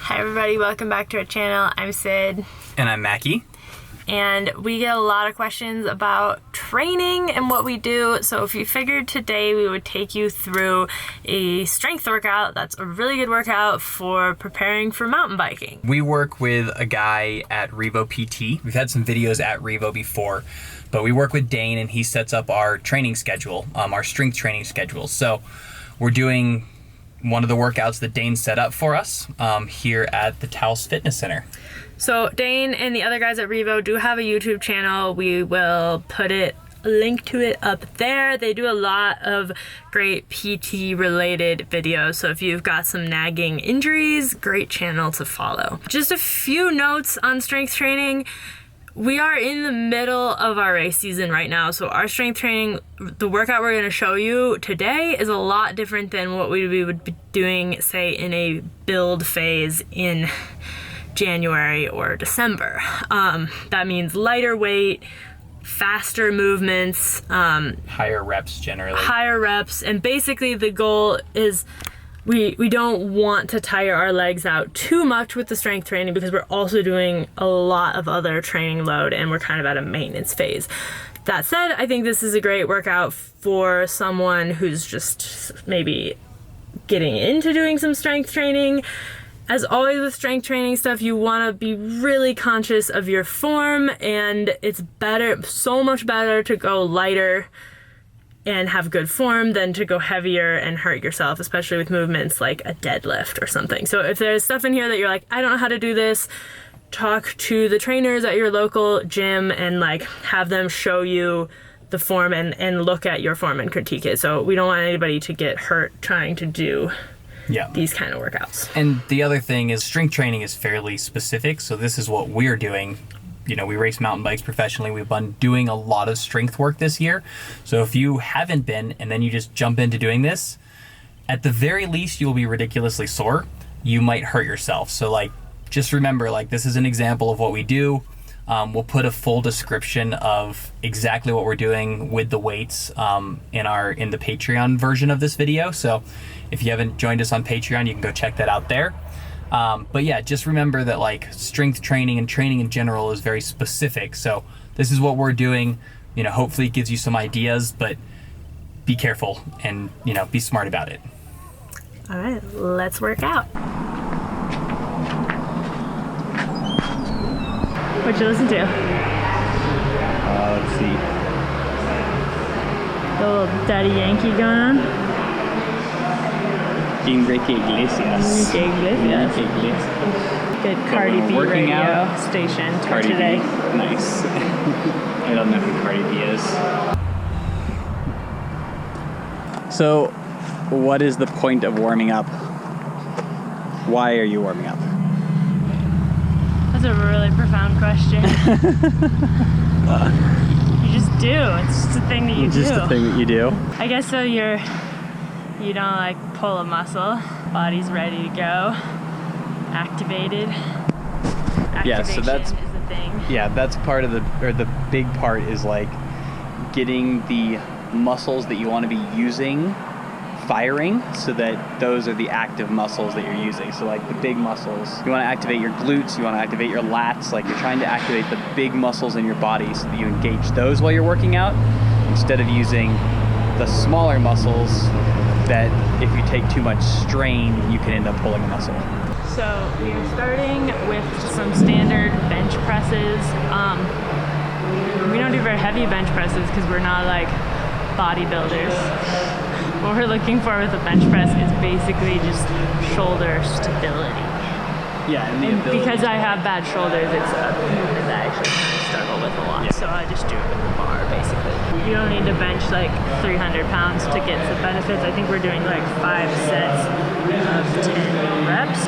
Hi everybody, welcome back to our channel. I'm Sid. And I'm Mackie. And we get a lot of questions about training and what we do. So if you figured today we would take you through a strength workout, that's a really good workout for preparing for mountain biking. We work with a guy at Revo PT. We've had some videos at Revo before, but we work with Dane and he sets up our training schedule, our strength training schedule. So we're doing one of the workouts that Dane set up for us here at the Taos Fitness Center. So Dane and the other guys at Revo do have a YouTube channel. We will put a link to it up there. They do a lot of great PT related videos. So if you've got some nagging injuries, great channel to follow. Just a few notes on strength training. We are in the middle of our race season right now, so our strength training, the workout we're going to show you today is a lot different than what we would be doing, say, in a build phase in January or December. That means lighter weight, faster movements, higher reps generally. Higher reps, and basically the goal is we don't want to tire our legs out too much with the strength training because we're also doing a lot of other training load and we're kind of at a maintenance phase. That said, I think this is a great workout for someone who's just maybe getting into doing some strength training. As always with strength training stuff, you want to be really conscious of your form, and it's better, so much better to go lighter and have good form than to go heavier and hurt yourself, especially with movements like a deadlift or something. So if there's stuff in here that you're like, I don't know how to do this, talk to the trainers at your local gym and like have them show you the form and look at your form and critique it. So we don't want anybody to get hurt trying to do these kind of workouts. And the other thing is strength training is fairly specific. So this is what we're doing. You know, we race mountain bikes professionally. We've been doing a lot of strength work this year. So if you haven't been and then you just jump into doing this, at the very least, you'll be ridiculously sore. You might hurt yourself. So like, just remember, like, this is an example of what we do. We'll put a full description of exactly what we're doing with the weights in the Patreon version of this video. So if you haven't joined us on Patreon, you can go check that out there. But yeah, just remember that like strength training and training in general is very specific. So this is what we're doing. You know, hopefully it gives you some ideas, but be careful and, you know, be smart about it. All right, let's work out. What'd you listen to? Let's see. The little Daddy Yankee going on? Enrique Iglesias. Good Cardi B radio station for today. Nice. I don't know who Cardi B is. So, what is the point of warming up? Why are you warming up? That's a really profound question. You just do. It's just a thing that you do. Just a thing that you do? I guess so you don't like pull a muscle, body's ready to go, activated. Yeah, so that's is the thing. Yeah, that's part of the big part is like getting the muscles that you want to be using firing, so that those are the active muscles that you're using. So like the big muscles, you want to activate your glutes, you want to activate your lats, like you're trying to activate the big muscles in your body so that you engage those while you're working out, instead of using the smaller muscles that if you take too much strain, you can end up pulling a muscle. So we are starting with some standard bench presses. We don't do very heavy bench presses because we're not like bodybuilders. What we're looking for with a bench press is basically just shoulder stability. Yeah, and because I have bad shoulders, it's a movement that I actually kind of struggle with a lot. Yeah. So I just do it with the bar, basically. You don't need to bench like 300 pounds to get some benefits. I think we're doing like 5 sets of 10 reps.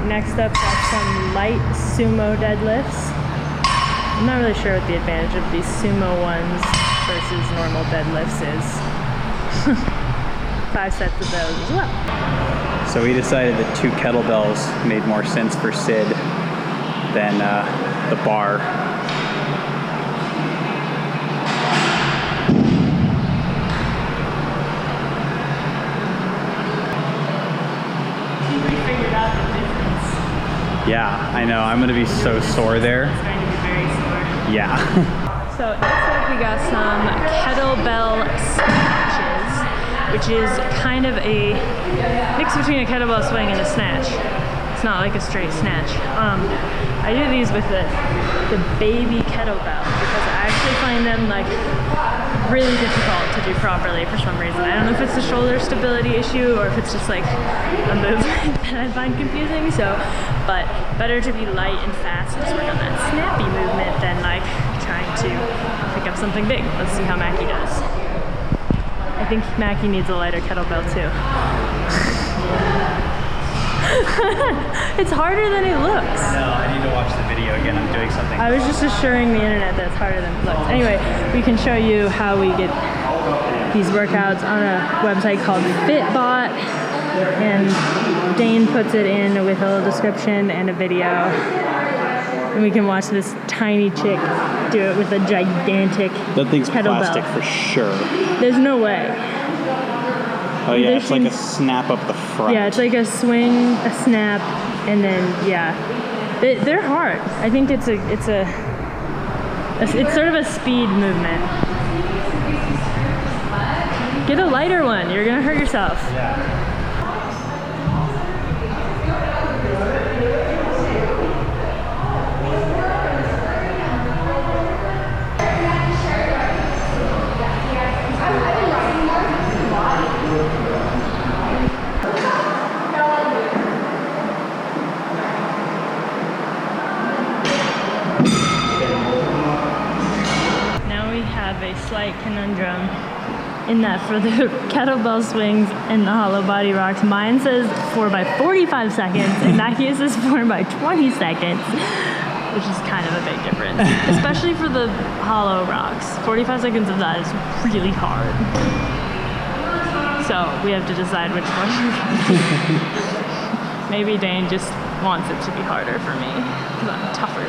Next up, got some light sumo deadlifts. I'm not really sure what the advantage of these sumo ones versus normal deadlifts is. 5 sets of those as well. So we decided that 2 kettlebells made more sense for Sid than the bar. We figured out the difference. Yeah, I know. I'm gonna be so sore there. It's going to be very sore. Yeah. So it looks like we got some kettlebell snatches, which is kind of a mix between a kettlebell swing and a snatch. It's not like a straight snatch. I do these with the baby kettlebell because I actually find them like really difficult to do properly for some reason. I don't know if it's a shoulder stability issue or if it's just like a movement that I find confusing. So, but better to be light and fast and just work on that snappy movement than like trying to pick up something big. Let's see how Mackie does. I think Mackie needs a lighter kettlebell too. It's harder than it looks. No, I need to watch the video again. I'm doing something. I was just assuring the internet that it's harder than it looks. Anyway, we can show you how we get these workouts on a website called Fitbot, and Dane puts it in with a little description and a video. And we can watch this tiny chick do it with a gigantic That thing's kettlebell. plastic for sure. There's no way. Oh yeah, There it's like a seems- snap up the front. Yeah, it's like a swing, a snap, and then yeah, they're hard. I think it's sort of a speed movement. Get a lighter one. You're gonna hurt yourself. Yeah. Now we have a slight conundrum in that for the kettlebell swings and the hollow body rocks, mine says 4 by 45 seconds and Mackie says 4 by 20 seconds, which is kind of a big difference, especially for the hollow rocks. 45 seconds of that is really hard. So we have to decide which one. Maybe Dane just wants it to be harder for me because I'm tougher.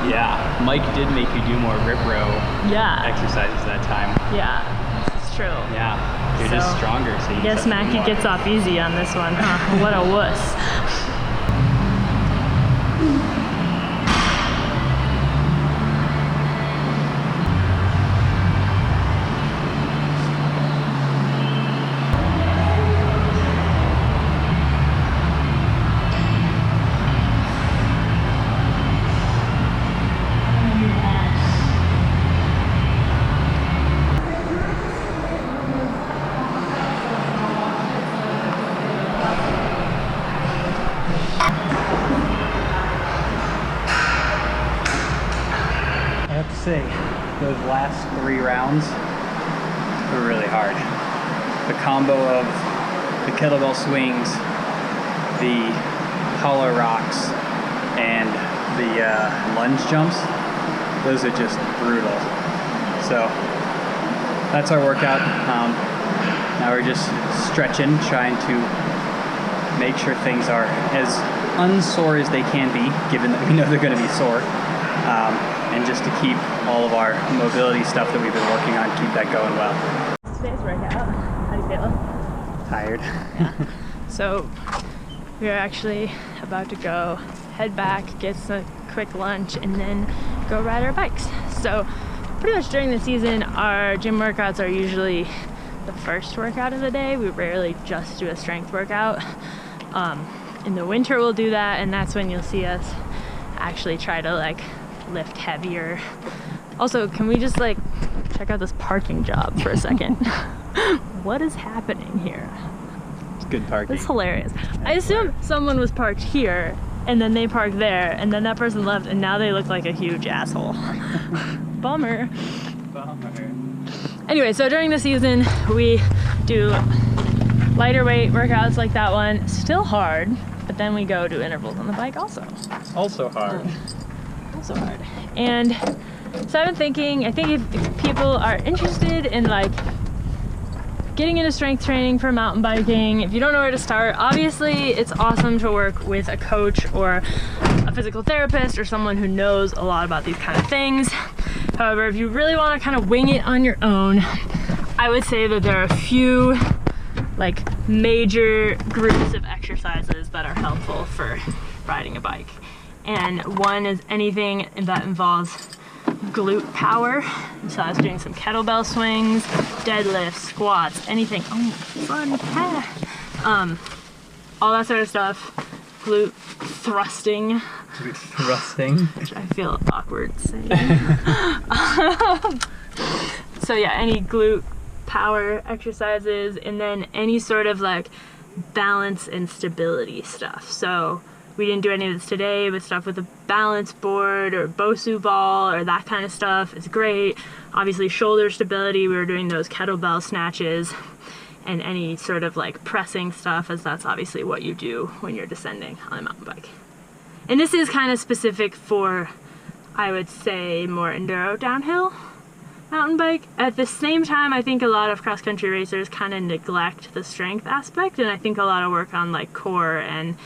Yeah. Mike did make you do more rip row Yeah, exercises that time. yeah, it's true. Yeah. You're just So, stronger, so you I guess just have to do Mackie more. gets off easy on this one, huh? What a wuss. I have to say, those last 3 rounds were really hard. The combo of the kettlebell swings, the hollow rocks, and the lunge jumps, those are just brutal. So that's our workout. Now we're just stretching, trying to make sure things are as unsore as they can be, given that we know they're going to be sore. And just to keep all of our mobility stuff that we've been working on, keep that going well. Today's workout. How do you feel? Tired. So we are actually about to go head back, get a quick lunch, and then go ride our bikes. So pretty much during the season, our gym workouts are usually the first workout of the day. We rarely just do a strength workout. In the winter we'll do that, and that's when you'll see us actually try to like lift heavier. Also, can we just like check out this parking job for a second? What is happening here? It's good parking. It's hilarious. I assume someone was parked here and then they parked there and then that person left and now they look like a huge asshole. Bummer. Anyway, so during the season we do lighter weight workouts like that one. Still hard, but then we go do intervals on the bike also. Also hard. Also hard. And so I've been thinking, I think if people are interested in like getting into strength training for mountain biking, if you don't know where to start, obviously it's awesome to work with a coach or a physical therapist or someone who knows a lot about these kind of things. However, if you really want to kind of wing it on your own, I would say that there are a few like major groups of exercises that are helpful for riding a bike. And one is anything that involves glute power. So that's doing some kettlebell swings, deadlifts, squats, anything. Oh, fun. All that sort of stuff. Glute thrusting. Glute thrusting. Which I feel awkward saying. So yeah, any glute power exercises, and then any sort of like balance and stability stuff. So we didn't do any of this today, but stuff with a balance board or Bosu ball or that kind of stuff is great. Obviously shoulder stability, we were doing those kettlebell snatches, and any sort of like pressing stuff, as that's obviously what you do when you're descending on a mountain bike. And this is kind of specific for, I would say, more enduro downhill mountain bike. At the same time, I think a lot of cross-country racers kind of neglect the strength aspect, and I think a lot of work on like core and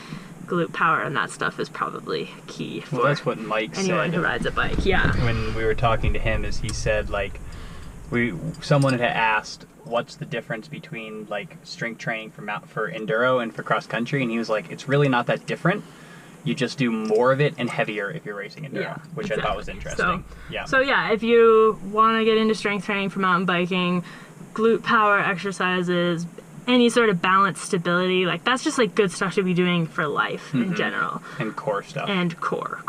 glute power and that stuff is probably key for that's what Mike anyone said who rides a bike. Yeah. When we were talking to him, is he said like someone had asked what's the difference between like strength training for enduro and for cross country, and he was like, it's really not that different. You just do more of it and heavier if you're racing enduro, which I thought was interesting. So yeah, if you want to get into strength training for mountain biking, glute power exercises, any sort of balance stability, like that's just like good stuff to be doing for life in general. And core stuff. And core.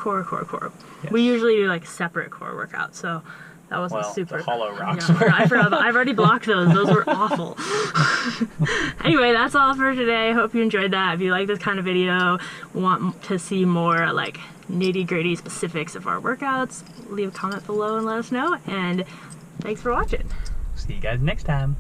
Yes. We usually do like separate core workouts, so that wasn't super. The hollow rocks. Yeah, I forgot. I've already blocked those. Those were awful. Anyway, that's all for today. Hope you enjoyed that. If you like this kind of video, want to see more like nitty-gritty specifics of our workouts, leave a comment below and let us know. And thanks for watching. See you guys next time.